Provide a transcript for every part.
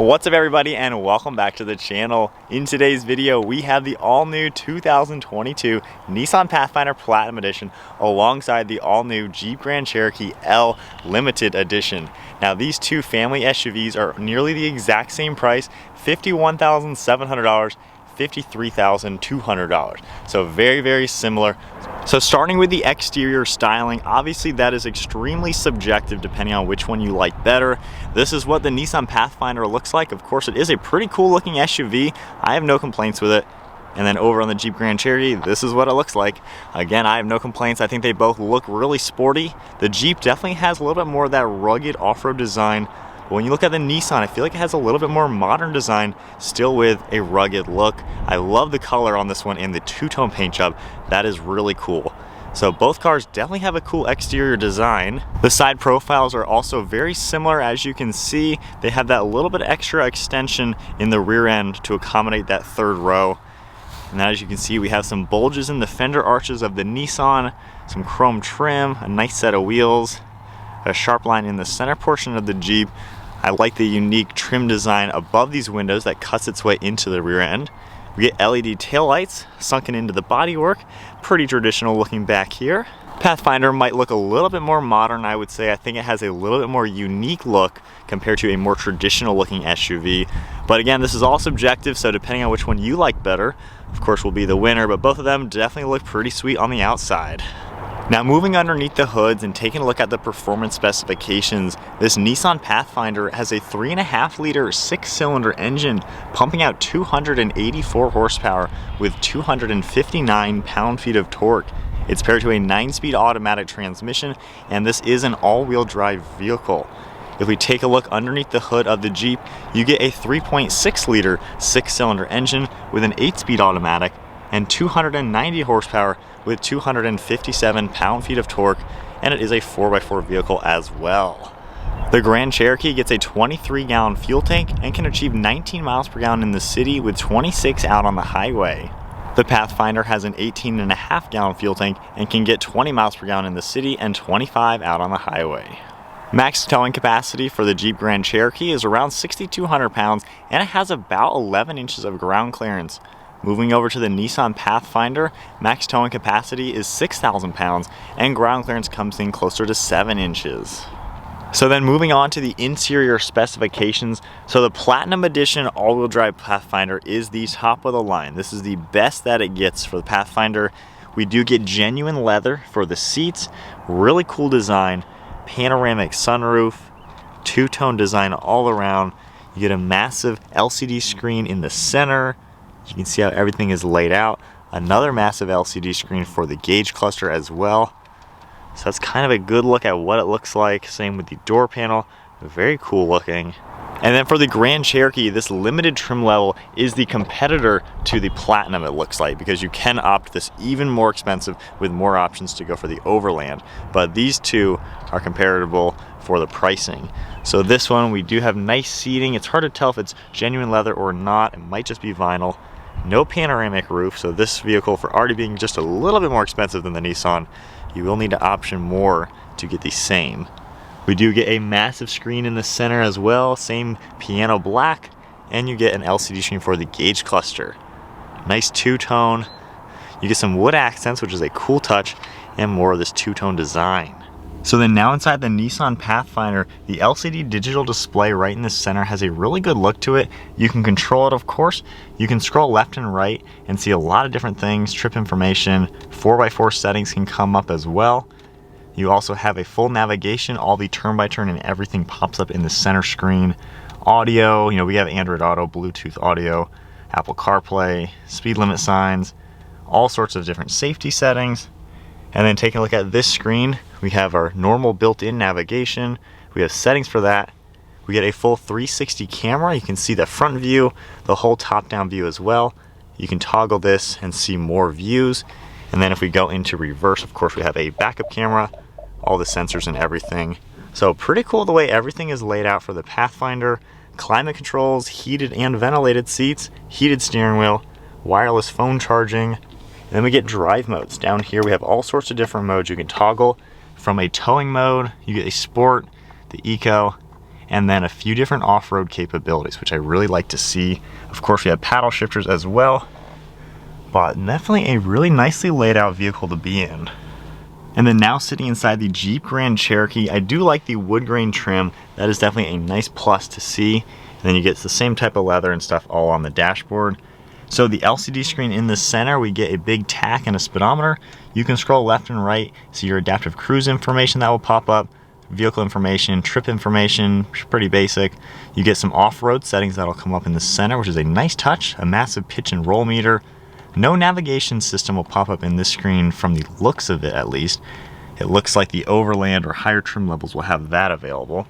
What's up everybody, and welcome back to the channel. In today's video we have the all-new 2022 Nissan Pathfinder Platinum Edition alongside the all-new Jeep Grand Cherokee L Limited Edition. Now these two family SUVs are nearly the exact same price, $51,700, $53,200. So very similar. So starting with the exterior styling, obviously that is extremely subjective depending on which one you like better. This is what the Nissan Pathfinder looks like. Of course, it is a pretty cool looking SUV. I have no complaints with it. And then over on the Jeep Grand Cherokee, this is what it looks like. Again, I have no complaints. I think they both look really sporty. The Jeep definitely has a little bit more of that rugged off-road design. But when you look at the Nissan, I feel like it has a little bit more modern design, still with a rugged look. I love the color on this one and the two-tone paint job. That is really cool. So both cars definitely have a cool exterior design. The side profiles are also very similar. As you can see, they have that little bit extra extension in the rear end to accommodate that third row. And as you can see, we have some bulges in the fender arches of the Nissan, some chrome trim, a nice set of wheels, a sharp line in the center portion of the Jeep. I like the unique trim design above these windows that cuts its way into the rear end. We get LED taillights sunken into the bodywork. Pretty traditional looking back here. Pathfinder might look a little bit more modern, I would say. I think it has a little bit more unique look compared to a more traditional looking SUV. But again, this is all subjective, so depending on which one you like better, of course, will be the winner. But both of them definitely look pretty sweet on the outside. Now moving underneath the hoods and taking a look at the performance specifications, this Nissan Pathfinder has a 3.5-liter 6-cylinder engine pumping out 284 horsepower with 259 pound-feet of torque. It's paired to a 9-speed automatic transmission, and this is an all-wheel drive vehicle. If we take a look underneath the hood of the Jeep, you get a 3.6-liter 6-cylinder engine with an 8-speed automatic and 290 horsepower with 257 pound-feet of torque, and it is a 4x4 vehicle as well. The Grand Cherokee gets a 23-gallon fuel tank and can achieve 19 miles per gallon in the city with 26 out on the highway. The Pathfinder has an 18.5-gallon fuel tank and can get 20 miles per gallon in the city and 25 out on the highway. Max towing capacity for the Jeep Grand Cherokee is around 6,200 pounds, and it has about 11 inches of ground clearance. Moving over to the Nissan Pathfinder, max towing capacity is 6,000 pounds and ground clearance comes in closer to 7 inches. So then moving on to the interior specifications. So the Platinum Edition all-wheel drive Pathfinder is the top of the line. This is the best that it gets for the Pathfinder. We do get genuine leather for the seats, really cool design, panoramic sunroof, two-tone design all around. You get a massive LCD screen in the center. You can see how everything is laid out. Another massive LCD screen for the gauge cluster as well. So that's kind of a good look at what it looks like. Same with the door panel. Very cool looking. And then for the Grand Cherokee, this limited trim level is the competitor to the Platinum, it looks like, because you can opt this even more expensive with more options to go for the Overland. But these two are comparable for the pricing. So this one, we do have nice seating. It's hard to tell if it's genuine leather or not. It might just be vinyl. No panoramic roof, so this vehicle, for already being just a little bit more expensive than the Nissan, you will need to option more to get the same. We do get a massive screen in the center as well, same piano black, and you get an LCD screen for the gauge cluster. Nice two-tone. You get some wood accents, which is a cool touch, and more of this two-tone design. So then now inside the Nissan Pathfinder, the LCD digital display right in the center has a really good look to it. You can control it, of course. You can scroll left and right and see a lot of different things, trip information, 4x4 settings can come up as well. You also have a full navigation, all the turn-by-turn and everything pops up in the center screen. Audio, we have Android Auto, Bluetooth audio, Apple CarPlay, speed limit signs, all sorts of different safety settings. And then taking a look at this screen, we have our normal built-in navigation. We have settings for that. We get a full 360 camera. You can see the front view, the whole top-down view as well. You can toggle this and see more views. And then if we go into reverse, of course, we have a backup camera, all the sensors and everything. So pretty cool the way everything is laid out for the Pathfinder. Climate controls, heated and ventilated seats, heated steering wheel, wireless phone charging. And then we get drive modes. Down here we have all sorts of different modes you can toggle. From a towing mode, you get a sport, the eco, and then a few different off-road capabilities, which I really like to see. Of course, we have paddle shifters as well, but definitely a really nicely laid out vehicle to be in. And then now sitting inside the Jeep Grand Cherokee, I do like the wood grain trim. That is definitely a nice plus to see. And then you get the same type of leather and stuff all on the dashboard. So the LCD screen in the center, we get a big tach and a speedometer. You can scroll left and right, see your adaptive cruise information that will pop up, vehicle information, trip information, pretty basic. You get some off-road settings that'll come up in the center, which is a nice touch, a massive pitch and roll meter. No navigation system will pop up in this screen from the looks of it, at least. It looks like the Overland or higher trim levels will have that available.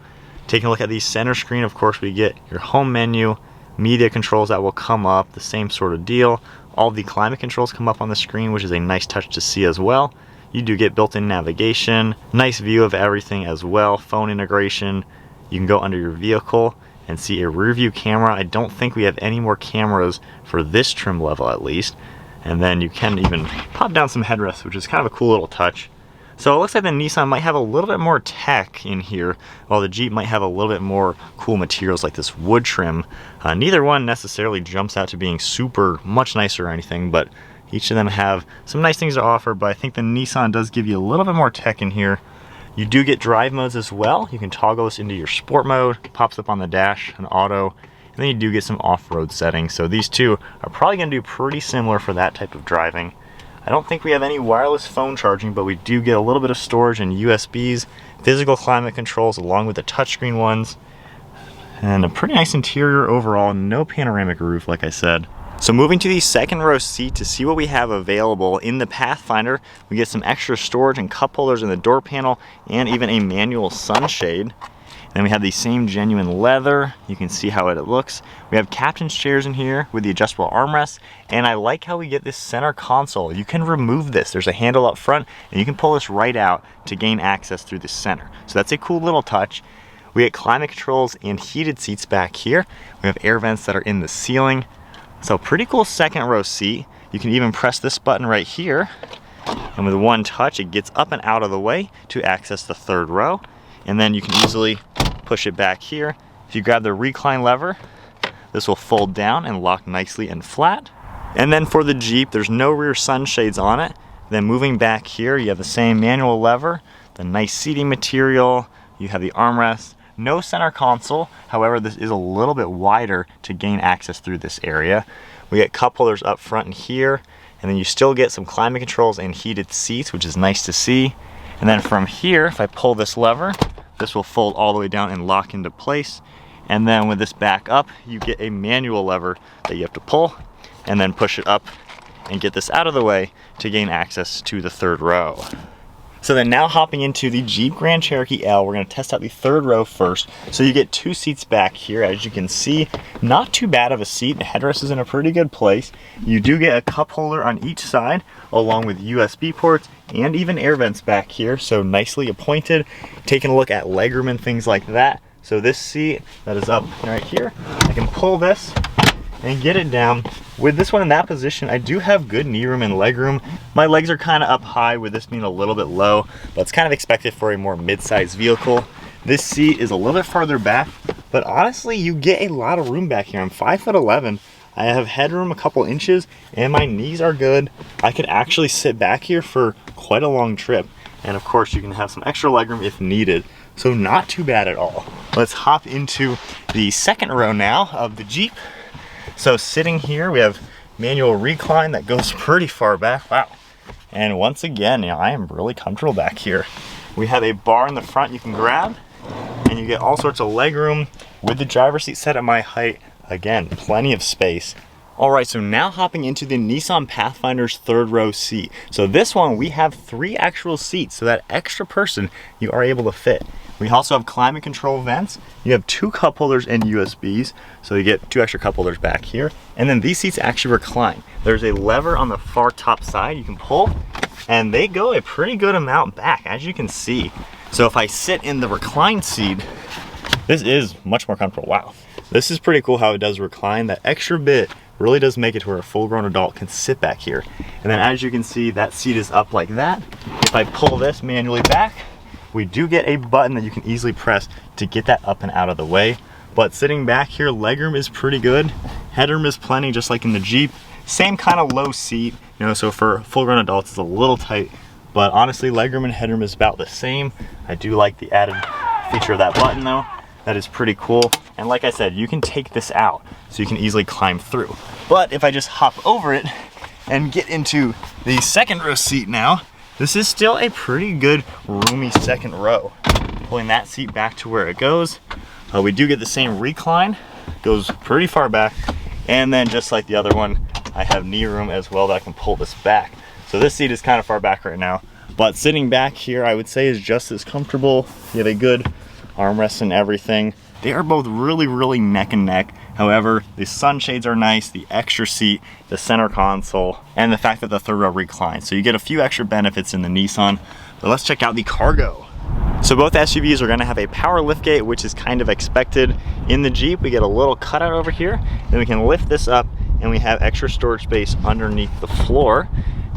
Taking a look at the center screen, of course, we get your home menu, media controls that will come up, the same sort of deal. All the climate controls come up on the screen, which is a nice touch to see as well. You do get built-in navigation, nice view of everything as well, phone integration. You can go under your vehicle and see a rear view camera. I don't think we have any more cameras for this trim level at least. And then you can even pop down some headrests, which is kind of a cool little touch. So it looks like the Nissan might have a little bit more tech in here, while the Jeep might have a little bit more cool materials like this wood trim. Neither one necessarily jumps out to being super much nicer or anything, but each of them have some nice things to offer. But I think the Nissan does give you a little bit more tech in here. You do get drive modes as well. You can toggle this into your sport mode, pops up on the dash, an auto, and then you do get some off-road settings. So these two are probably gonna do pretty similar for that type of driving. I don't think we have any wireless phone charging, but we do get a little bit of storage and USBs, physical climate controls along with the touchscreen ones, and a pretty nice interior overall, no panoramic roof like I said. So moving to the second row seat to see what we have available in the Pathfinder, we get some extra storage and cup holders in the door panel and even a manual sunshade. Then we have the same genuine leather. You can see how it looks. We have captain's chairs in here with the adjustable armrests, and I like how we get this center console. You can remove this. There's a handle up front, and you can pull this right out to gain access through the center. So that's a cool little touch. We get climate controls and heated seats back here. We have air vents that are in the ceiling. So pretty cool second row seat. You can even press this button right here, and with one touch, it gets up and out of the way to access the third row. And then you can easily push it back here. If you grab the recline lever, this will fold down and lock nicely and flat. And then for the Jeep, there's no rear sunshades on it. Then moving back here, you have the same manual lever, the nice seating material, you have the armrest, no center console. However, this is a little bit wider to gain access through this area. We get cup holders up front and here, and then you still get some climate controls and heated seats, which is nice to see. And then from here, if I pull this lever, this will fold all the way down and lock into place. And then with this back up, you get a manual lever that you have to pull and then push it up and get this out of the way to gain access to the third row. So then now hopping into the Jeep Grand Cherokee L, we're gonna test out the third row first. So you get two seats back here, as you can see, not too bad of a seat. The headrest is in a pretty good place. You do get a cup holder on each side, along with USB ports and even air vents back here, so nicely appointed. Taking a look at legroom and things like that. So this seat that is up right here, I can pull this and get it down. With this one in that position, I do have good knee room and leg room. My legs are kind of up high with this being a little bit low, but it's kind of expected for a more mid-sized vehicle. This seat is a little bit farther back, but honestly, you get a lot of room back here. I'm 5'11". I have headroom a couple inches and my knees are good. I could actually sit back here for quite a long trip. And of course, you can have some extra legroom if needed. So not too bad at all. Let's hop into the second row now of the Jeep. So sitting here, we have manual recline that goes pretty far back. Wow. And once again, I am really comfortable back here. We have a bar in the front you can grab, and you get all sorts of leg room with the driver's seat set at my height. Again, plenty of space. All right, so now hopping into the Nissan Pathfinder's third row seat. So this one, we have 3 actual seats, so that extra person you are able to fit. We also have climate control vents. You have 2 cup holders and USBs, so you get 2 extra cup holders back here. And then these seats actually recline. There's a lever on the far top side you can pull, and they go a pretty good amount back, as you can see. So if I sit in the recline seat, this is much more comfortable. Wow. This is pretty cool how it does recline. That extra bit really does make it to where a full-grown adult can sit back here. And then as you can see, that seat is up like that. If I pull this manually back, we do get a button that you can easily press to get that up and out of the way. But sitting back here, legroom is pretty good. Headroom is plenty, just like in the Jeep. Same kind of low seat, you know, so for full-grown adults, it's a little tight. But honestly, legroom and headroom is about the same. I do like the added feature of that button though. That is pretty cool. And like I said, you can take this out so you can easily climb through. But if I just hop over it and get into the second row seat now, this is still a pretty good roomy second row. Pulling that seat back to where it goes. We do get the same recline, goes pretty far back. And then just like the other one, I have knee room as well that I can pull this back. So this seat is kind of far back right now, but sitting back here, I would say is just as comfortable. You have a good armrest and everything. They are both really, really neck and neck. However, the sunshades are nice, the extra seat, the center console, and the fact that the third row reclines. So you get a few extra benefits in the Nissan. But let's check out the cargo. So both SUVs are gonna have a power liftgate, which is kind of expected. In the Jeep, we get a little cutout over here, then we can lift this up and we have extra storage space underneath the floor.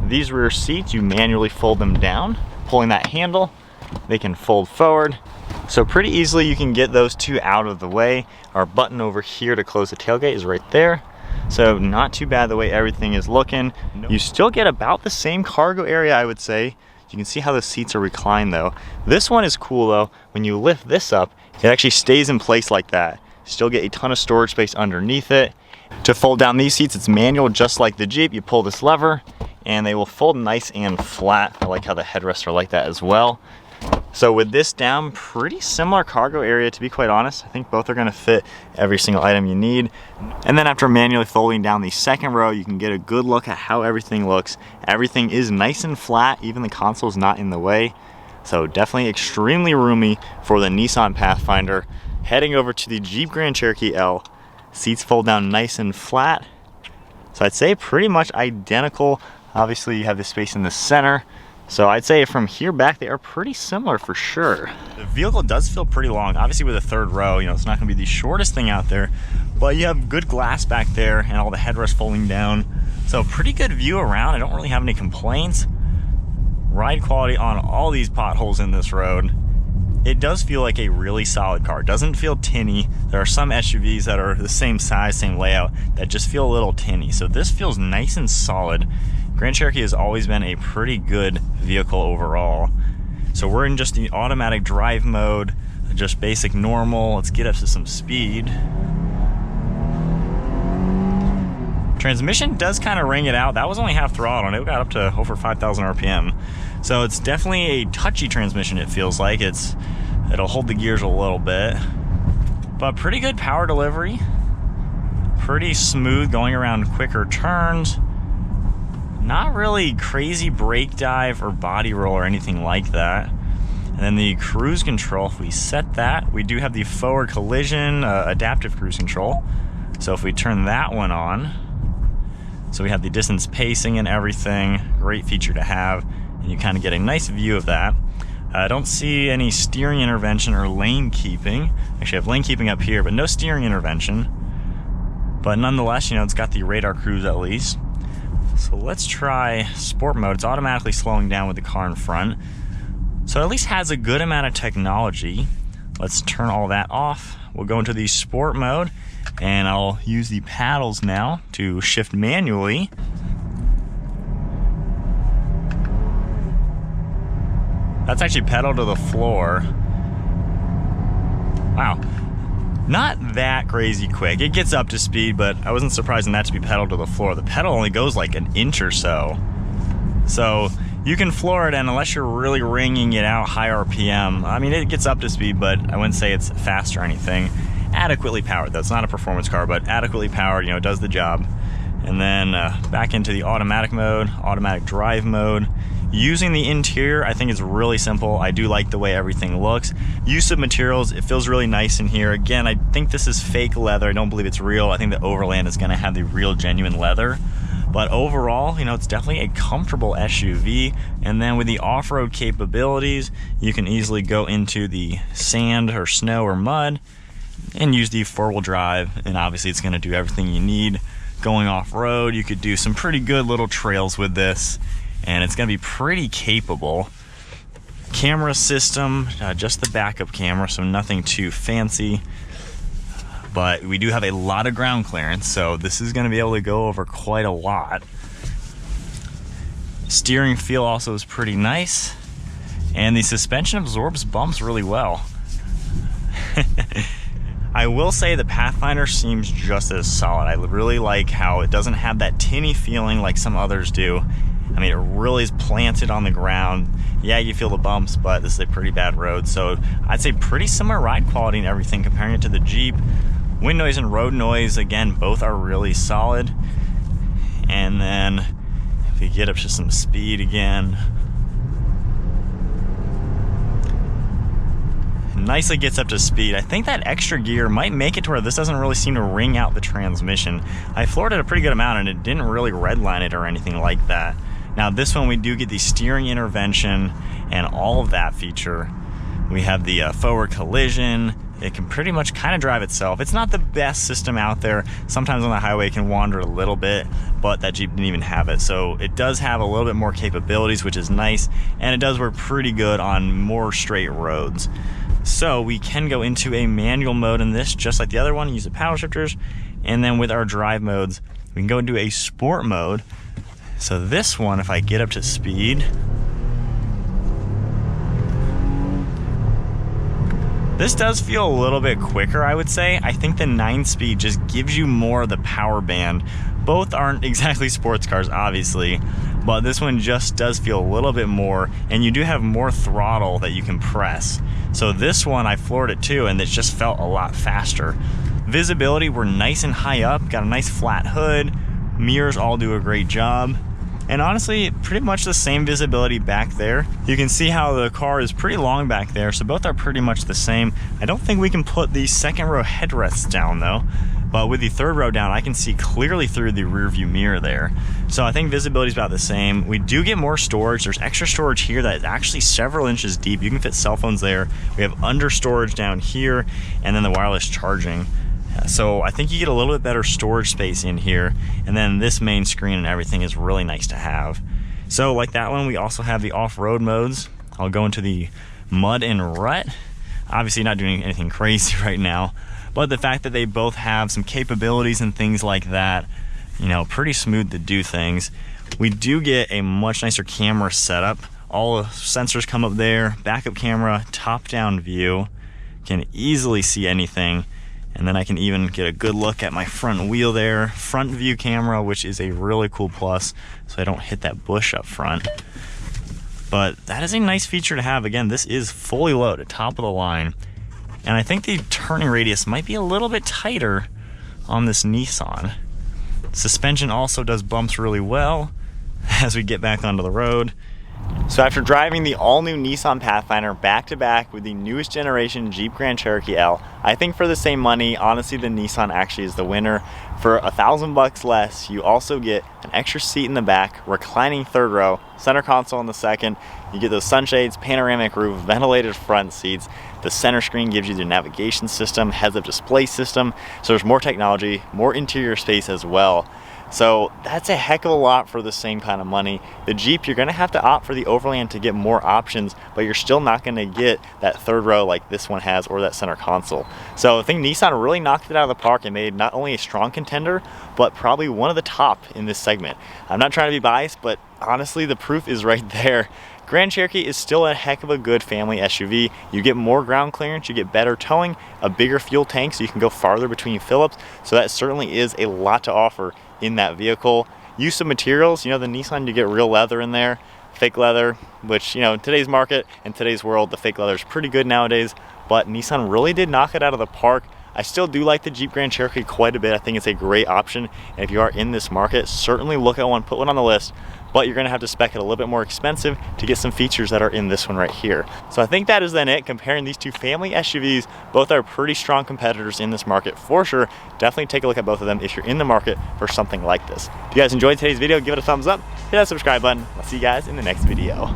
These rear seats, you manually fold them down. Pulling that handle, they can fold forward. So pretty easily you can get those two out of the way. Our button over here to close the tailgate is right there. So not too bad the way everything is looking. You still get about the same cargo area, I would say. You can see how the seats are reclined though. This one is cool though. When you lift this up, it actually stays in place like that. Still get a ton of storage space underneath it. To fold down these seats, it's manual just like the Jeep. You pull this lever and they will fold nice and flat. I like how the headrests are like that as well. So with this down, pretty similar cargo area to be quite honest. I think both are gonna fit every single item you need. And then after manually folding down the second row, you can get a good look at how everything looks. Everything is nice and flat, even the console is not in the way. So definitely extremely roomy for the Nissan Pathfinder. Heading over to the Jeep Grand Cherokee L. Seats fold down nice and flat. So I'd say pretty much identical. Obviously you have the space in the center. So I'd say from here back, they are pretty similar for sure. The vehicle does feel pretty long. Obviously with a third row, you know, it's not gonna be the shortest thing out there, but you have good glass back there and all the headrest folding down. So pretty good view around. I don't really have any complaints. Ride quality on all these potholes in this road. It does feel like a really solid car. It doesn't feel tinny. There are some SUVs that are the same size, same layout, that just feel a little tinny. So this feels nice and solid. Grand Cherokee has always been a pretty good vehicle overall. So we're in just the automatic drive mode, just basic normal. Let's get up to some speed. Transmission does kind of ring it out. That was only half throttle and it got up to over 5,000 RPM. So it's definitely a touchy transmission, it feels like. It'll hold the gears a little bit. But pretty good power delivery. Pretty smooth going around quicker turns. Not really crazy brake dive or body roll or anything like that. And then the cruise control, if we set that, we do have the forward collision adaptive cruise control. So if we turn that one on, so we have the distance pacing and everything, great feature to have. And you kind of get a nice view of that. I don't see any steering intervention or lane keeping. Actually, I have lane keeping up here, but no steering intervention. But nonetheless, you know, it's got the radar cruise at least. So let's try sport mode. It's automatically slowing down with the car in front. So it at least has a good amount of technology. Let's turn all that off. We'll go into the sport mode and I'll use the paddles now to shift manually. That's actually pedal to the floor. Wow. Not that crazy quick. It gets up to speed, but I wasn't surprised in that to be pedal to the floor. The pedal only goes like an inch or so. So you can floor it, and unless you're really ringing it out high RPM, I mean, it gets up to speed, but I wouldn't say it's fast or anything. Adequately powered, though. It's not a performance car, but adequately powered, you know, it does the job. And then back into the automatic mode, automatic drive mode. Using the interior, I think it's really simple. I do like the way everything looks. Use of materials, it feels really nice in here. Again, I think this is fake leather. I don't believe it's real. I think the Overland is gonna have the real genuine leather. But overall, you know, it's definitely a comfortable SUV. And then with the off-road capabilities, you can easily go into the sand or snow or mud and use the four-wheel drive. And obviously it's gonna do everything you need. Going off-road, you could do some pretty good little trails with this, and it's gonna be pretty capable. camera system, just the backup camera, so nothing too fancy. But we do have a lot of ground clearance, so this is going to be able to go over quite a lot. Steering feel also is pretty nice, and the suspension absorbs bumps really well. I will say the Pathfinder seems just as solid. I really like how it doesn't have that tinny feeling like some others do. I mean, it really is planted on the ground. Yeah, you feel the bumps, but this is a pretty bad road. So I'd say pretty similar ride quality and everything comparing it to the Jeep. Wind noise and road noise, again, both are really solid. And then if we get up to some speed again, nicely gets up to speed. I think that extra gear might make it to where this doesn't really seem to ring out the transmission. I floored it a pretty good amount and it didn't really redline it or anything like that. Now this one we do get the steering intervention and all of that feature. We have the forward collision. It can pretty much kind of drive itself. It's not the best system out there. Sometimes on the highway it can wander a little bit, but that Jeep didn't even have it. So it does have a little bit more capabilities, which is nice, and it does work pretty good on more straight roads. So we can go into a manual mode in this, just like the other one, use the power shifters, and then with our drive modes, we can go into a sport mode. So this one, if I get up to speed, this does feel a little bit quicker, I would say. I think the 9-speed just gives you more of the power band. Both aren't exactly sports cars, obviously, but this one just does feel a little bit more, and you do have more throttle that you can press. So this one, I floored it too, and it just felt a lot faster. Visibility, we're nice and high up, got a nice flat hood, mirrors all do a great job. And honestly, pretty much the same visibility back there. You can see how the car is pretty long back there, so both are pretty much the same. I don't think we can put the second row headrests down though, but with the third row down, I can see clearly through the rear view mirror there. So I think visibility is about the same. We do get more storage. There's extra storage here that is actually several inches deep. You can fit cell phones there. We have under storage down here, and then the wireless charging. So I think you get a little bit better storage space in here, and then this main screen and everything is really nice to have. So like that one, we also have the off-road modes. I'll go into the mud and rut. Obviously not doing anything crazy right now, but the fact that they both have some capabilities and things like that, you know, pretty smooth to do things. We do get a much nicer camera setup. All the sensors come up there, backup camera, top-down view, can easily see anything. And then I can even get a good look at my front wheel there. Front view camera, which is a really cool plus, so I don't hit that bush up front. But that is a nice feature to have. Again, this is fully loaded, top of the line. And I think the turning radius might be a little bit tighter on this Nissan. Suspension also does bumps really well as we get back onto the road. So after driving the all-new Nissan Pathfinder back-to-back with the newest generation Jeep Grand Cherokee L, I think for the same money, honestly, the Nissan actually is the winner. For $1,000 less, you also get an extra seat in the back, reclining third row, center console in the second. You get those sunshades, panoramic roof, ventilated front seats. The center screen gives you the navigation system, heads-up display system. So there's more technology, more interior space as well. So that's a heck of a lot for the same kind of money. The Jeep, you're gonna have to opt for the Overland to get more options, but you're still not gonna get that third row like this one has or that center console. So I think Nissan really knocked it out of the park and made not only a strong contender, but probably one of the top in this segment. I'm not trying to be biased, but honestly, the proof is right there. Grand Cherokee is still a heck of a good family SUV. You get more ground clearance, you get better towing, a bigger fuel tank so you can go farther between fill-ups. So that certainly is a lot to offer in that vehicle. Use of materials, you know, the Nissan, you get real leather in there, fake leather, which, you know, in today's market, in today's world, the fake leather is pretty good nowadays, but Nissan really did knock it out of the park. I still do like the Jeep Grand Cherokee quite a bit. I think it's a great option. And if you are in this market, certainly look at one, put one on the list, but you're gonna have to spec it a little bit more expensive to get some features that are in this one right here. So I think that is then it. Comparing these two family SUVs, both are pretty strong competitors in this market for sure. Definitely take a look at both of them if you're in the market for something like this. If you guys enjoyed today's video, give it a thumbs up, hit that subscribe button. I'll see you guys in the next video.